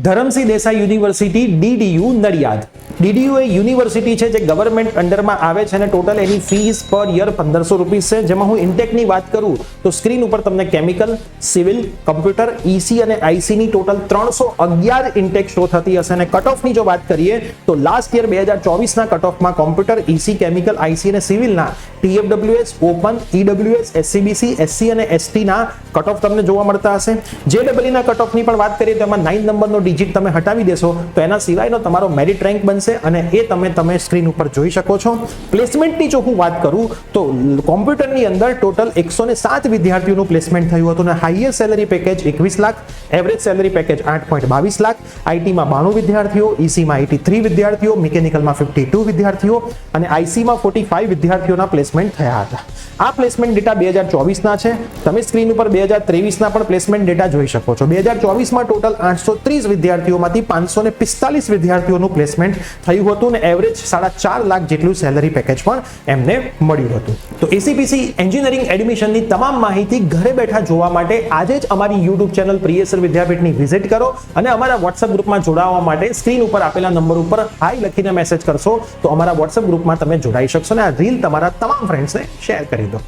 Dharamsinh Desai university DDU Nadiad. DDU એ university છે જે government અંડરમાં આવે છે અને ટોટલ એની ફીસ પર યર 1500 રૂપીસ છે. જેમાં હું ઇન્ટેકની વાત કરું તો સ્ક્રીન ઉપર તમને કેમિકલ, સિવિલ, કમ્પ્યુટર, EC અને IC ની ટોટલ 311 ઇન્ટેક શો થતી હશે. અને કટ ઓફની જો વાત કરીએ તો લાસ્ટ યર 2024 ના કટ ઓફમાં કોમ્પ્યુટર, EC, કેમિકલ, IC અને સિવિલના TFWS, open, EWS, SCBC, SC અને ST ના કટ ઓફ તમને જોવા મળતા હશે. JEE ના કટ ઓફની પણ વાત કરીએ તો એમાં 9 નંબરનો ડિજિટ તમે હટાવી દેશો તો એના સિવાયનો તમારો મેરિટ રેન્ક બનશે અને એ તમે સ્ક્રીન ઉપર જોઈ શકો છો. પ્લેસમેન્ટની જો હું વાત કરું તો કોમ્પ્યુટરની અંદર ટોટલ 107 વિદ્યાર્થીઓનું પ્લેસમેન્ટ થયું હતું અને highest salary package 21 lakh, average salary package 8.22 lakh, IT માં 92 વિદ્યાર્થીઓ, EC માં 83 વિદ્યાર્થીઓ, મિકેનિકલમાં 52 વિદ્યાર્થીઓ અને IC માં 45 વિદ્યાર્થીઓના પ્લેસમેન્ટ થયા હતા. આ પ્લેસમેન્ટ ડેટા 2024 ના છે. તમે સ્ક્રીન ઉપર 2023 ના પણ પ્લેસમેન્ટ ડેટા જોઈ શકો છો. 2024 માં ટોટલ 830 વિદ્યાર્થીઓમાંથી 545 વિદ્યાર્થીઓનું પ્લેસમેન્ટ થયું હતું અને એવરેજ 4.5 લાખ જેટલું સેલરી પેકેજ પણ એમને મળ્યું હતું. તો ACPC એન્જિનિયરિંગ એડમિશનની તમામ માહિતી ઘરે બેઠા જોવા માટે આજે જ અમારી YouTube ચેનલ પ્રિયસર વિદ્યાપીઠની વિઝિટ કરો અને અમારા WhatsApp ગ્રુપમાં જોડાવા માટે સ્ક્રીન ઉપર આપેલા નંબર ઉપર હાઈ લખીને મેસેજ કરશો તો અમારા WhatsApp ગ્રુપમાં તમે જોડાઈ શકશો અને આ રીલ તમારા તમામ ફ્રેન્ડ્સને શેર કરી દો.